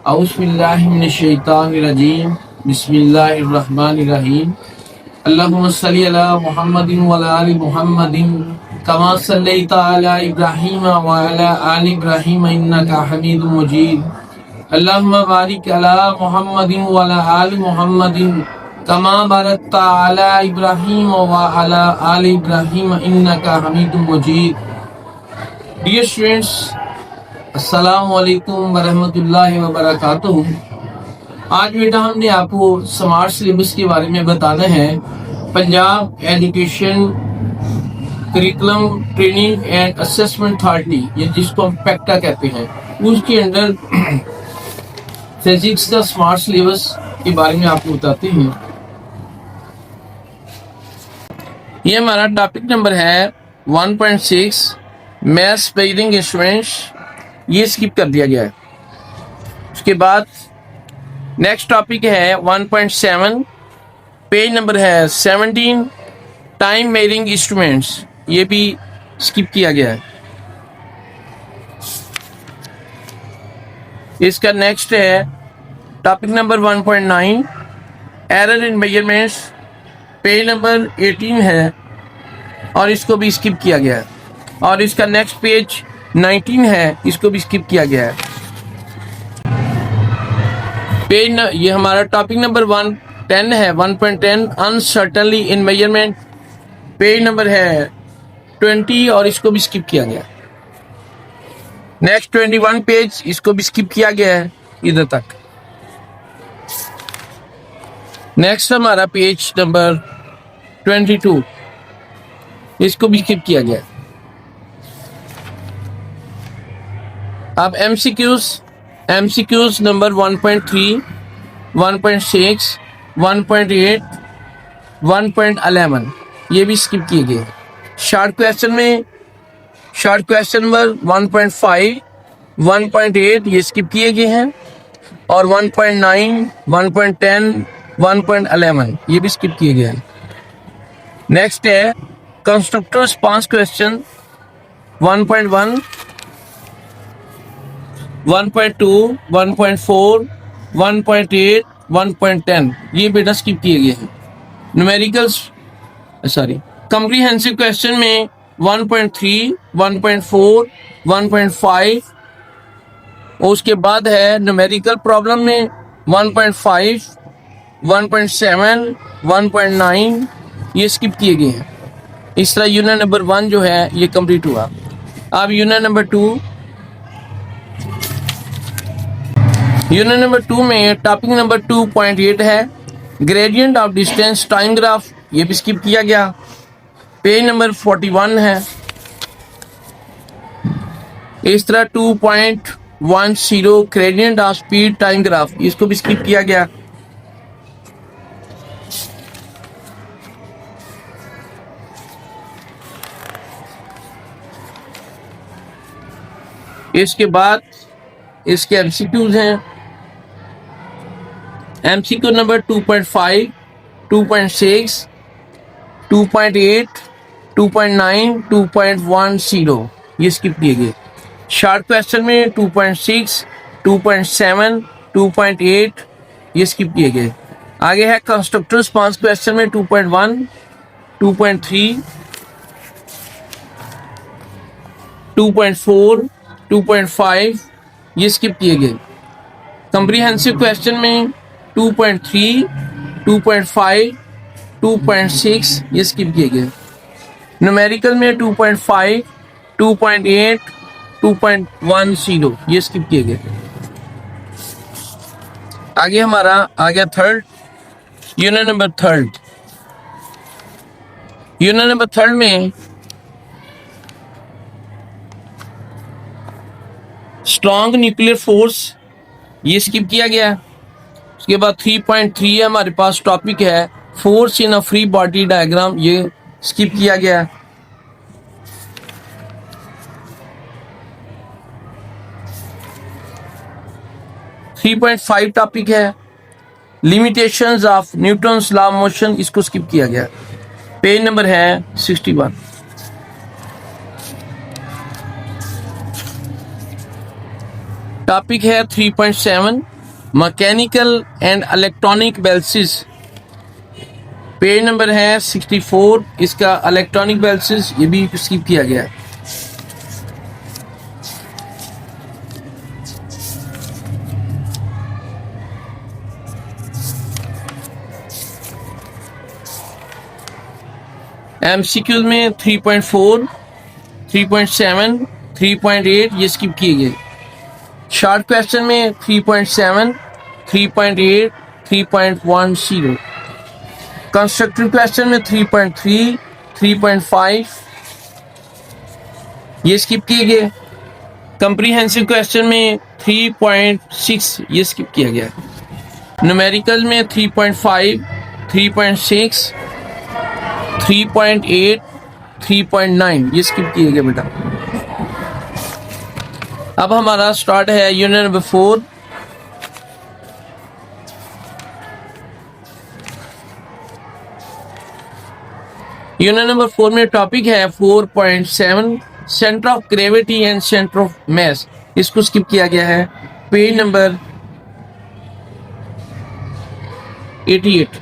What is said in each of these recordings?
औज़ुबिल्लाहिमिनश्शैतानिर्रजीम बिस्मिल्लाहिर्रहमानिर्रहीम अल्लाहुम्मा सल्लि अला मुहम्मदिन व अला आलि मुहम्मदिन कमा सल्लैता अला इब्राहीम व अला आलि इब्राहीम इन्नका हमीदुम मजीद अल्लाहुम्मा बारिक अला मुहम्मदिन व अला आलि मुहम्मदिन कमा बारकता अला इब्राहीम व अला आलि इब्राहीम इन्नका हमीदुम मजीद। डियर स्टूडेंट्स, अस्सलामु अलैकुम वरहमतुल्लाहि वबरकातुहू। आज बेटा हमने आपको स्मार्ट सिलेबस के बारे में बताना है। Punjab education curriculum training and assessment authority, ये जिसको हम पैक्टा कहते हैं, उसके अंडर फिजिक्स का स्मार्ट सिलेबस के बारे में आपको बताते हैं। ये हमारा टॉपिक नंबर है 1.6 मैथ्स पेयरिंग इंस्ट्रूमेंट्स, ये स्किप कर दिया गया है। उसके बाद नेक्स्ट टॉपिक है 1.7, पेज नंबर है 17 टाइम मेजरिंग इंस्ट्रूमेंट्स, ये भी स्किप किया गया है। इसका नेक्स्ट है topic number 1.9 error in measurements, page number 18 है और इसको भी स्किप किया गया है। और इसका नेक्स्ट पेज 19 है, इसको भी स्किप किया गया है। ये हमारा टॉपिक नंबर 110 है 1.10 अनसर्टनली इन मेजरमेंट, पेज नंबर है 20 और इसको भी स्किप किया गया। नेक्स्ट 21 पेज, इसको भी स्किप किया गया है इधर तक। नेक्स्ट हमारा पेज नंबर 22, इसको भी स्किप किया गया। अब एमसीक्यूज नंबर 1.3, 1.6, 1.8, 1.11 ये भी स्किप किए गए। शॉर्ट क्वेश्चन नंबर 1.5, 1.8 ये स्किप किए गए हैं और 1.9, 1.10, 1.11 ये भी स्किप किए गए हैं। नेक्स्ट है कंस्ट्रक्टर रिस्पांस क्वेश्चन 1.1, 1.2, 1.4, 1.8, 1.10 ये बेटा स्किप किए गए हैं। कॉम्प्रिहेंसिव क्वेश्चन में 1.3, 1.4, 1.5 और उसके बाद है न्यूमेरिकल प्रॉब्लम में 1.5, 1.7, 1.9 ये स्किप किए गए हैं। इस तरह यूनिट नंबर 1 जो है ये कंप्लीट हुआ। अब यूनिट नंबर 2 में टॉपिक नंबर 2.8 है gradient of distance time graph, ये भी स्किप किया गया। पेज नंबर 41 है। इस तरह 2.10 gradient of speed time graph, इसको भी स्किप किया गया। इसके बाद इसके एमसीक्यूज हैं। एमसीक्यू नंबर 2.5, 2.6, 2.8, 2.9, 2.10 ये स्किप किए गए। शॉर्ट क्वेश्चन में 2.6, 2.7, 2.8 ये स्किप किए गए। आगे है कंस्ट्रक्टर रिस्पांस क्वेश्चन में 2.1, 2.3, 2.4, 2.5 ये स्किप किए गए। कॉम्प्रिहेंसिव क्वेश्चन में 2.3, 2.5, 2.6 ये स्किप किए गए। न्यूमेरिकल में 2.5, 2.8, 2.10 ये स्किप किए गए। आगे हमारा आ गया यूनिट नंबर थर्ड में स्ट्रॉन्ग न्यूक्लियर फोर्स ये स्किप किया गया। उसके बाद 3.3 है हमारे पास टॉपिक है force in a free body diagram, ये स्किप किया गया। थ्री 3.5 टॉपिक है limitations of Newton's law of motion, इसको स्किप किया गया। पेज नंबर है 61। टॉपिक है 3.7 mechanical and electronic balances, page number है 64, इसका इलेक्ट्रॉनिक बेल्सिस ये भी स्किप किया गया है। एमसीक्यूज में 3.4, 3.7, 3.8 ये स्किप किए गए। शॉर्ट क्वेश्चन में 3.7, 3.8, 3.10। कंस्ट्रक्टिव क्वेश्चन में 3.3, 3.5 ये स्किप किए गए। कंप्रीहेंसिव क्वेश्चन में 3.6 ये स्किप किया गया। न्यूमेरिकल में 3.5, 3.6, 3.8, 3.9 ये स्किप किए गए बेटा। अब हमारा स्टार्ट है यूनिट नंबर 4। यूनिट नंबर 4 में टॉपिक है 4.7 centre of gravity and centre of mass, इसको स्किप किया गया है। Page number 88।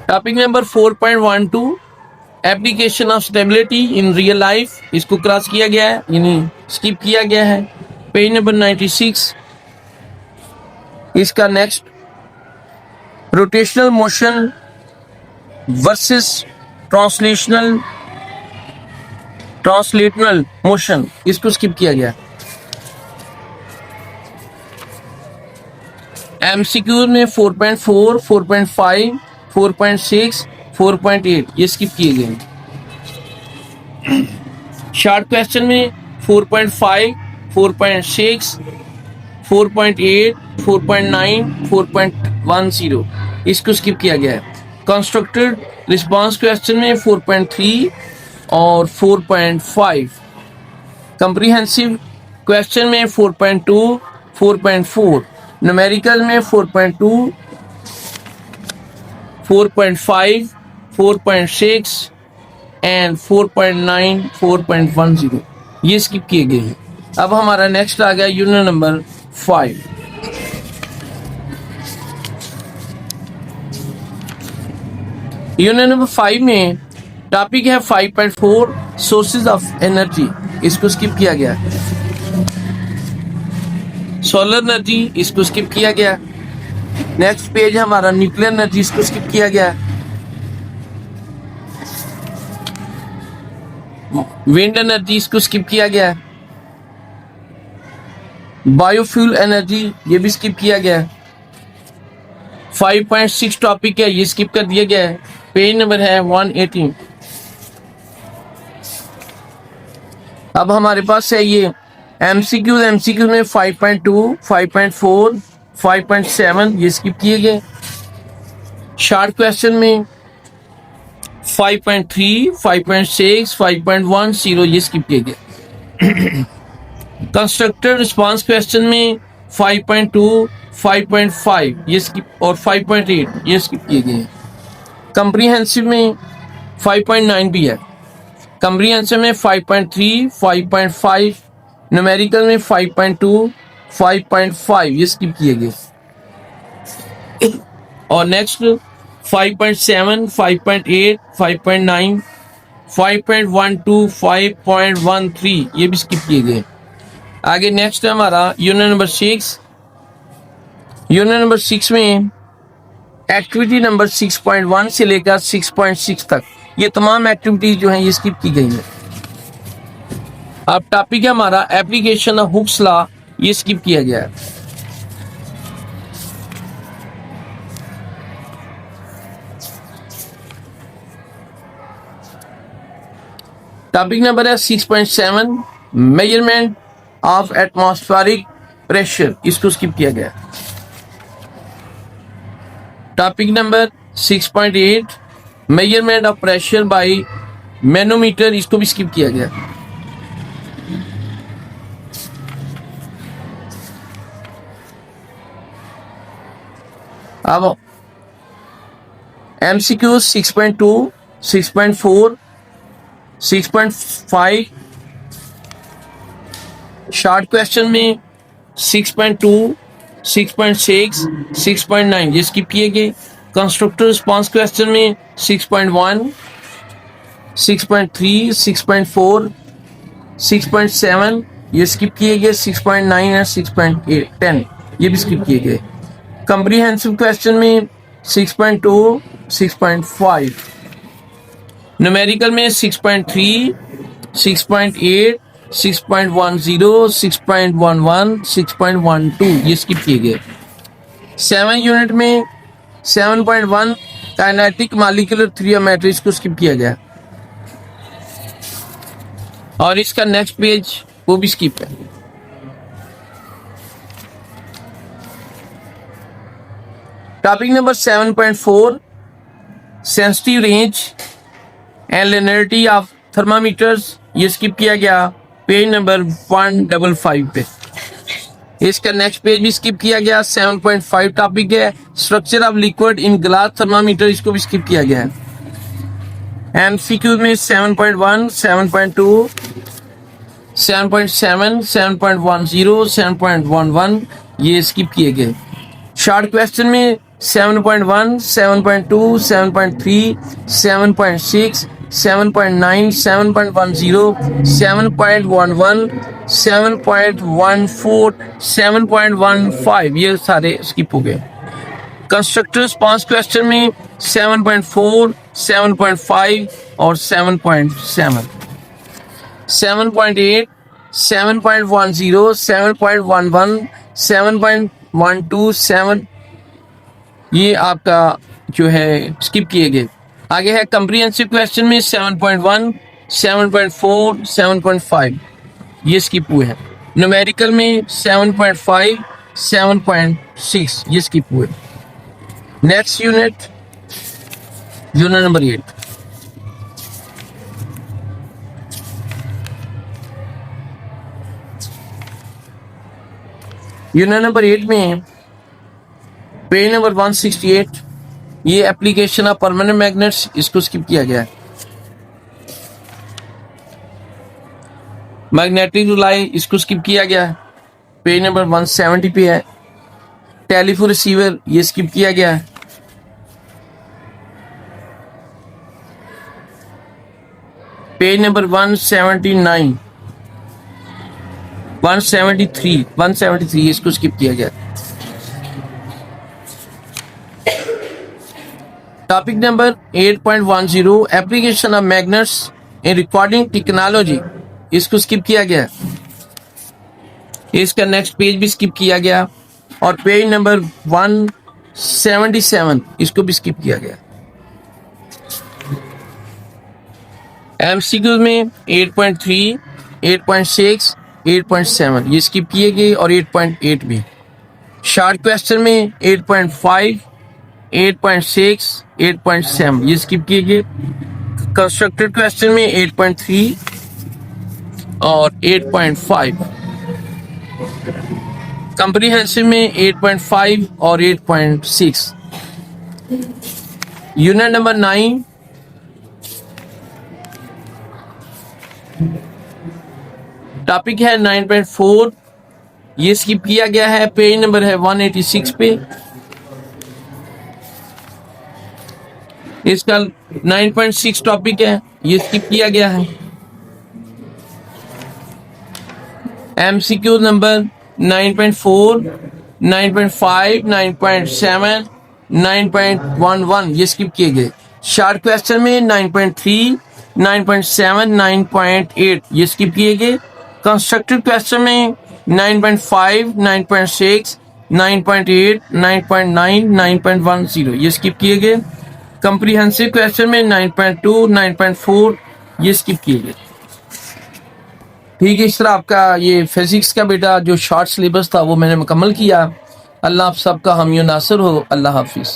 Topic number 4.12 application of stability in real life, इसको क्रॉस किया गया है यानी स्किप किया गया है। Page number 96। इसका next rotational motion versus translational motion, इसको स्किप किया गया। एमसीक्यू में 4.4, 4.5, 4.6, 4.8 ये स्किप किए गए। शॉर्ट क्वेश्चन में 4.5, 4.6, 4.8, 4.9, 4.10 इसको स्किप किया गया है। कंस्ट्रक्टेड रिस्पांस क्वेश्चन में 4.3 और 4.5। कंप्रीहेंसिव क्वेश्चन में 4.2, 4.4। न्यूमेरिकल में 4.2, 4.5, 4.6 एंड 4.9, 4.10 ये स्किप किए गए हैं। अब हमारा नेक्स्ट आ गया यूनिट नंबर 5। यूनिट नंबर 5 में टॉपिक है 5.4 सोर्सेज ऑफ एनर्जी, इसको स्किप किया गया। सोलर एनर्जी इसको स्किप किया गया। नेक्स्ट पेज हमारा न्यूक्लियर एनर्जी, इसको स्किप किया गया। विंड एनर्जी इसको स्किप किया गया। बायोफ्यूल एनर्जी ये भी स्किप किया गया। 5.6 टॉपिक है, ये स्किप कर दिया गया है। पेज नंबर है 118। अब हमारे पास है ये एमसीक्यू में 5.2, 5.4, 5.7 ये स्किप किए गए। शॉर्ट क्वेश्चन में 5.3, 5.6, 5.10 ये स्किप किए गए। कंस्ट्रक्टेड रिस्पांस क्वेश्चन में 5.2, 5.5 ये स्किप और 5.8 ये स्किप किए गए। कंप्रीहेंसिव में 5.9 भी है। कंप्रीहेंसिव में 5.3, 5.5, न्यूमेरिकल में 5.2, 5.5 ये स्किप किए गए। और नेक्स्ट 5.7, 5.8, 5.9, 5.12, 5.13 ये भी स्किप किए गए। आगे नेक्स्ट है हमारा यूनिट नंबर 6। यूनिट नंबर 6 में एक्टिविटी नंबर 6.1 से लेकर 6.6 तक ये तमाम एक्टिविटीज जो हैं ये स्किप की गई है। अब टॉपिक है हमारा एप्लीकेशन ऑफ हुक्स लॉ, ये स्किप किया गया है। टॉपिक नंबर है 6.7 मेजरमेंट ऑफ एटमॉस्फेरिक प्रेशर, इसको स्किप किया गया। Topic number 6.8 measurement of pressure by manometer, इसको भी स्किप किया गया। अब एमसीक्यू 6.2 6.4, 6.5, शॉर्ट क्वेश्चन में 6.2, 6.6, 6.9 ये स्किप किए गए। कंस्ट्रक्टिव रिस्पांस क्वेश्चन में 6.1, 6.3, 6.4, 6.7 ये स्किप किए गए। 6.9 और 6.8, 10 ये भी स्किप किए गए। कॉम्प्रिहेंसिव क्वेश्चन में 6.2, 6.5, न्यूमेरिकल में 6.3, 6.8, 6.10, 6.11, 6.12 ये स्किप किए गए। 7 यूनिट में 7.1 काइनेटिक मॉलिक्यूलर थ्रियोमेट्री को स्किप किया गया और इसका नेक्स्ट पेज वो भी स्किप है। Topic number 7.4 sensitive range and linearity of thermometers ये स्किप किया गया पेज नंबर 155 पे। इसका नेक्स्ट पेज भी स्किप किया गया। 7.5 टॉपिक है structure of liquid in glass thermometer, इसको भी स्किप किया गया है। एमसीक्यू में 7.1, 7.2, 7.7, 7.10, 7.11 ये स्किप किए गए। शॉर्ट क्वेश्चन में 7.1, 7.2, 7.3, 7.6, 7.9, 7.10, 7.11, 7.14, 7.15 ये सारे स्किप हो गए। कंस्ट्रक्टिव रिस्पांस क्वेश्चन में 7.4, 7.5 और 7.7, 7.8, 7.10, 7.11, 7.12, 7 ये आपका जो है स्किप किए गए। आगे है कॉम्प्रिहेंसिव क्वेश्चन में 7.1, 7.4, 7.5 ये स्किप हुए हैं। न्यूमेरिकल में 7.5, 7.6 ये स्किप हुए। Next unit number 8। Unit number 8 में पेज नंबर 168 ये एप्लीकेशन ऑफ परमानेंट मैग्नेट्स इसको स्किप किया गया है। मैग्नेटिक रिलाई इसको स्किप किया गया है, पेज नंबर 170 पे है। टेलीफोन रिसीवर ये स्किप किया गया है। पेज नंबर 179, 173 इसको स्किप किया गया। Topic number 8.10 application of magnets in recording technology इसको स्किप किया गया। इसका नेक्स्ट पेज भी स्किप किया गया और पेज नंबर 177 इसको भी स्किप किया गया। एमसीक्यू में 8.3, 8.6, 8.7 ये स्किप किए गए और 8.8 भी। शॉर्ट क्वेश्चन में 8.5, 8.6, 8.7 ये स्किप किए गए। कंस्ट्रक्टेड क्वेश्चन में 8.3 और 8.5। कॉम्प्रिहेंसिव में 8.5 और 8.6। यूनिट नंबर 9 टॉपिक है 9.4 ये स्किप किया गया है, पेज नंबर है 186 पे। इसका 9.6 टॉपिक है ये स्किप किया गया है। एमसीक्यू नंबर 9.4, 9.5, 9.7, 9.11 ये स्किप किए गए। शॉर्ट क्वेश्चन में 9.3, 9.7, 9.8 ये स्किप किए गए। कंस्ट्रक्टिव क्वेश्चन में 9.5, 9.6, 9.8, 9.9, 9.10 ये स्किप किए गए। कॉम्प्रिहेंसिव क्वेश्चन में 9.2, 9.4 ये स्किप किए गए। ठीक है, इस तरह आपका ये फिजिक्स का बेटा जो शॉर्ट सिलेबस था वो मैंने मुकम्मल किया। अल्लाह आप सबका हामी नासिर हो। अल्लाह हाफिज़।